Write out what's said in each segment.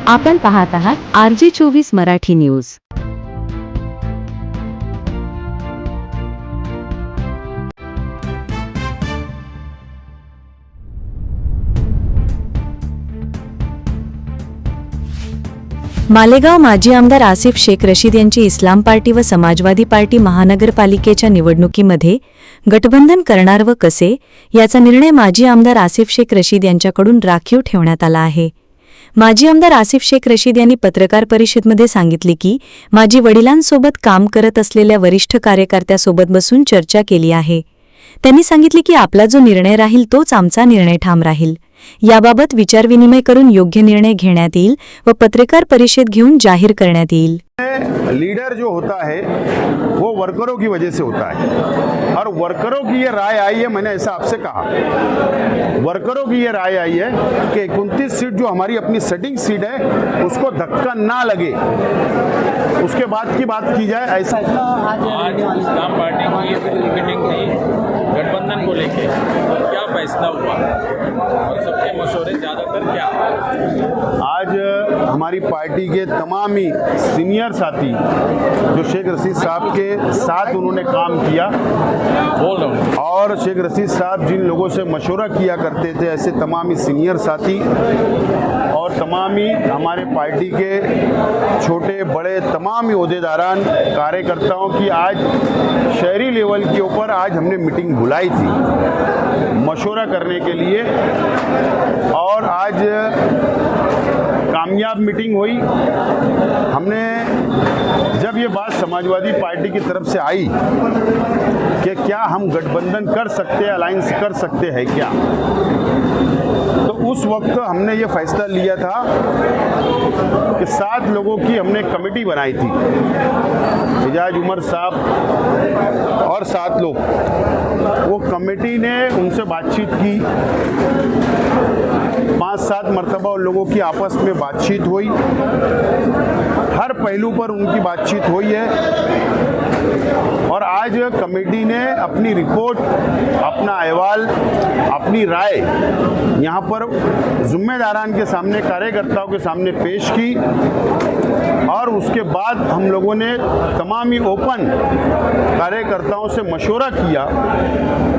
आपण पाहत आहात RJ24 मराठी न्यूज। मालेगाव माजी आमदार आसिफ शेख रशीद यांची इस्लाम पार्टी व समाजवादी पार्टी महानगरपालिकेच्या निवडणुकीमध्ये गठबंधन करणार व कसे याचा निर्णय माजी आमदार आसिफ शेख रशीद यांच्याकडून राखीव ठेवण्यात आला आहे। माजी आमदार आसिफ शेख रशीद यांनी पत्रकार परिषदेमध्ये सांगितले की माजी वडिलांसोबत काम करत असलेल्या वरिष्ठ कार्यकर्त्यासोबत बसून चर्चा केली आहे। त्यांनी सांगितले की आपला जो निर्णय राहील तोच आमचा निर्णय ठाम राहील। याबाबत विचारविनिमय करून योग्य निर्णय घेण्यात येईल व पत्रकार परिषद घेऊन जाहीर करण्यात येईल। लीडर जो होता है वो वर्करों की वजह से होता है और वर्करों की ये राय आई है। मैंने ऐसा आपसे कहा, वर्करों की ये राय आई है कि 29 सीट जो हमारी अपनी सेटिंग सीट है उसको धक्का ना लगे, उसके बाद की बात की जाए। ऐसा आज इस्लाम पार्टी की मीटिंग थी गठबंधन को लेके, तो क्या फैसला हुआ और सबके मशवरे ज़्यादातर क्या? आज हमारी पार्टी के तमाम ही सीनियर साथी जो शेख रशीद साहब के साथ उन्होंने काम किया, और शेख रशीद साहब जिन लोगों से मशवरा किया करते थे, ऐसे तमाम ही सीनियर साथी और तमाम ही हमारे पार्टी के छोटे बड़े तमाम ही ओहदेदारान कार्यकर्ताओं की आज शहरी लेवल के ऊपर आज हमने मीटिंग बुलाई थी मशवरा करने के लिए, और आज कामयाब मीटिंग हुई। हमने जब ये बात समाजवादी पार्टी की तरफ से आई कि क्या हम गठबंधन कर सकते हैं, अलायंस कर सकते हैं क्या, तो उस वक्त हमने ये फैसला लिया था कि 7 लोगों की हमने कमेटी बनाई थी, इजाज उमर साहब और 7 लोग। वो कमेटी ने उनसे बातचीत की, 5-7 मरतबा उन लोगों की आपस में बातचीत हुई, हर पहलू पर उनकी बातचीत हुई है, और आज कमेटी ने अपनी रिपोर्ट, अपना अहवाल, अपनी राय यहाँ पर जिम्मेदारान के सामने, कार्यकर्ताओं के सामने पेश की, और उसके बाद हम लोगों ने तमाम ही ओपन कार्यकर्ताओं से मशवरा किया।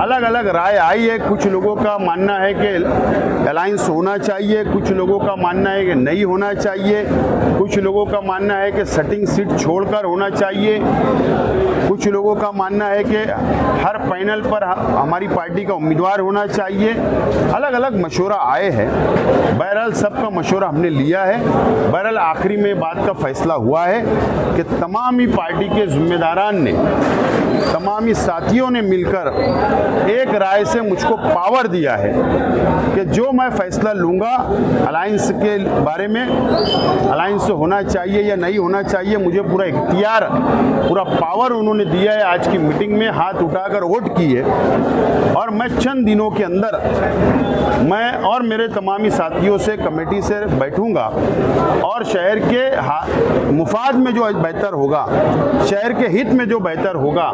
अलग अलग राय आई है, कुछ लोगों का मानना है कि अलायंस होना चाहिए, कुछ लोगों का मानना है कि नहीं होना चाहिए, कुछ लोगों का मानना है कि सेटिंग सीट छोड़कर होना चाहिए, कुछ लोगों का मानना है कि हर पैनल पर हमारी पार्टी का उम्मीदवार होना चाहिए। अलग अलग मशवरा आए हैं, बहरहाल सबका मशवरा हमने लिया है। बहरहाल आखिरी में बात का फैसला हुआ है कि तमाम ही पार्टी के जिम्मेदारान ने, तमाम ही साथियों ने मिलकर एक राय से मुझको पावर दिया है कि जो मैं फैसला लूँगा अलायंस के बारे में, अलायंस होना चाहिए या नहीं होना चाहिए, मुझे पूरा इख्तियार, पूरा पावर उन्होंने दिया है। आज की मीटिंग में हाथ उठाकर वोट की है, और मैं चंद दिनों के अंदर मैं और मेरे तमामी साथियों से कमेटी से बैठूंगा, और शहर के मुफाद में जो बेहतर होगा, शहर के हित में जो बेहतर होगा,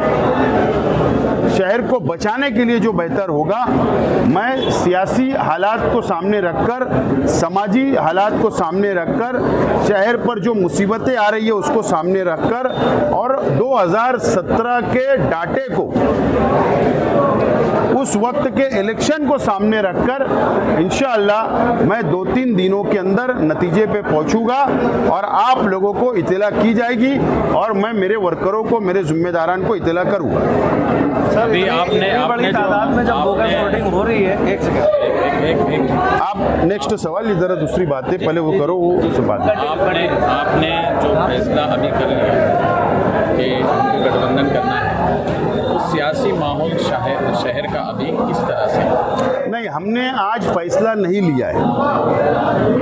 शहर को बचाने के लिए जो बेहतर होगा, मैं सियासी हालात को सामने रखकर, समाजी हालात को सामने रखकर, शहर पर जो मुसीबतें आ रही है उसको सामने रखकर, और 2017 के डाटे को, उस वक्त के इलेक्शन को सामने रखकर इंशाअल्लाह मैं 2-3 दिनों के अंदर नतीजे पे पहुंचूंगा, और आप लोगों को इत्तला की जाएगी, और मैं मेरे वर्करों को, मेरे जिम्मेदारान को इत्तला करूंगा। अभी आपने तादाद में जब बोगस वोटिंग हो रही है, एक सेकंड, आप नेक्स्ट सवाल, इधर दूसरी बात है, पहले वो करो, वो उस बात। आपने जो फैसला अभी कर लिया कि गठबंधन करना है, तो सियासी माहौल शहर का अभी किस तरह से? नहीं, हमने आज फैसला नहीं लिया है,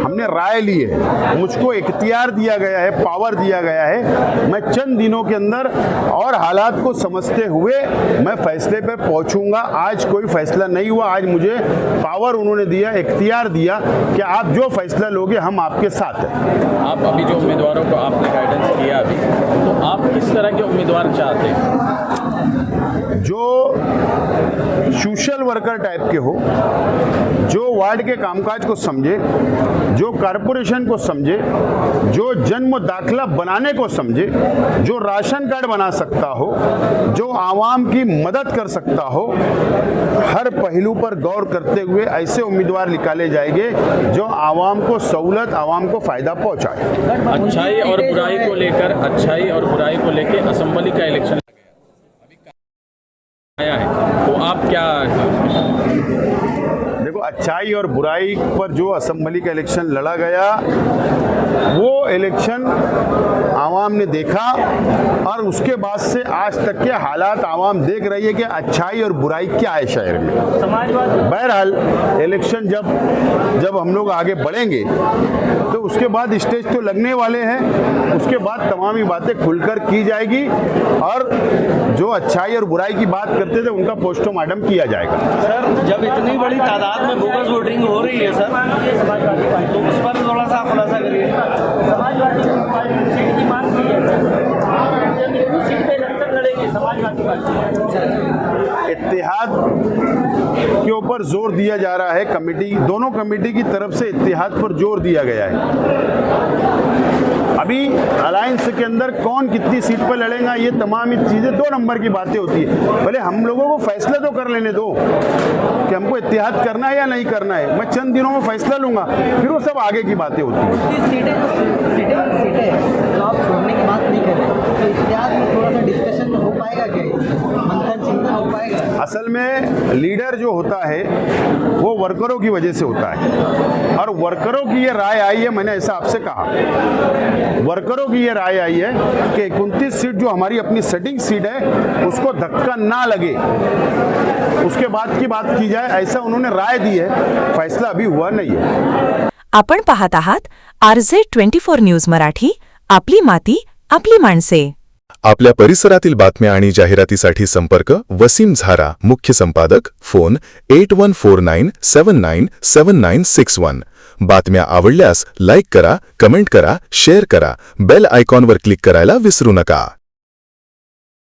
हमने राय ली है, मुझको इख्तियार दिया गया है, पावर दिया गया है। मैं चंद दिनों के अंदर और हालात को समझते हुए मैं फैसले पर पहुंचूंगा। आज कोई फैसला नहीं हुआ, आज मुझे पावर उन्होंने दिया, इख्तियार दिया कि आप जो फैसला लोगे हम आपके साथ हैं। आप अभी जो उम्मीदवारों को आपने गाइडेंस किया अभी, तो आप किस तरह के उम्मीदवार चाहते हैं? जो सोशल वर्कर टाइप के हो, जो वार्ड के कामकाज को समझे, जो कारपोरेशन को समझे, जो जन्म दाखला बनाने को समझे, जो राशन कार्ड बना सकता हो, जो आवाम की मदद कर सकता हो, हर पहलू पर गौर करते हुए ऐसे उम्मीदवार निकाले जाएंगे जो आवाम को सहूलत, आवाम को फायदा पहुंचाए। अच्छाई और बुराई को लेके असेंबली का इलेक्शन आया है, तो आप क्या? देखो, अच्छाई और बुराई पर जो असेंबली का इलेक्शन लड़ा गया, वो इलेक्शन आवाम ने देखा और उसके बाद से आज तक के हालात आवाम देख रही है कि अच्छाई और बुराई क्या है शहर में। बहरहाल इलेक्शन जब हम लोग आगे बढ़ेंगे तो उसके बाद स्टेज तो लगने वाले हैं, उसके बाद तमाम ही बातें खुलकर की जाएगी और जो अच्छाई और बुराई की बात करते थे उनका पोस्टमार्टम किया जाएगा। सर, जब इतनी बड़ी तादाद में बोगस वोटिंग हो रही है सर, तो उस पर थोड़ा सा खुलासा करिए। समाजवादी सीट की मांग की है, सीट पे लड़कर लड़ेगी समाजवादी पार्टी। इत्तेहाद के ऊपर जोर दिया जा रहा है, दोनों कमेटी की तरफ से इत्तेहाद पर जोर दिया गया है। अभी अलायंस के अंदर कौन कितनी सीट पर लड़ेगा, ये तमाम ही चीज़ें 2 नंबर की बातें होती है। पहले हम लोगों को फैसला तो कर लेने दो कि हमको इत्तेहाद करना है या नहीं करना है। मैं चंद दिनों में फैसला लूंगा, फिर वो सब आगे की बातें होती हैं। सीटें जो आप छोड़ने की बात नहीं कर रहे, तो इत्तेहाद में थोड़ा सा डिस्कशन हो पाएगा क्या, मंथन चिंतन हो पाएगा? असल में लीडर जो होता है वो वर्करों की वजह से होता है और वर्करों की ये राय आई है, मैंने ऐसा आपसे कहा, वर्करों की ये राय आई है कि 29 सीट जो हमारी अपनी सेटिंग सीट है उसको धक्का ना लगे, उसके बाद की बात की जाए, ऐसा उन्होंने राय दी है। फैसला अभी हुआ नहीं है। आपण पाहत आहात RZ24 न्यूज मराठी, आपली माती आपली माणसे. आपल्या परिसरातील बातम्या आणि जाहिरातीसाठी संपर्क वसीम झारा, मुख्य संपादक, फोन 8149797961. बातम्या आवडल्यास लाईक करा, कमेंट करा, शेअर करा, बेल आयकॉनवर क्लिक करायला विसरू नका.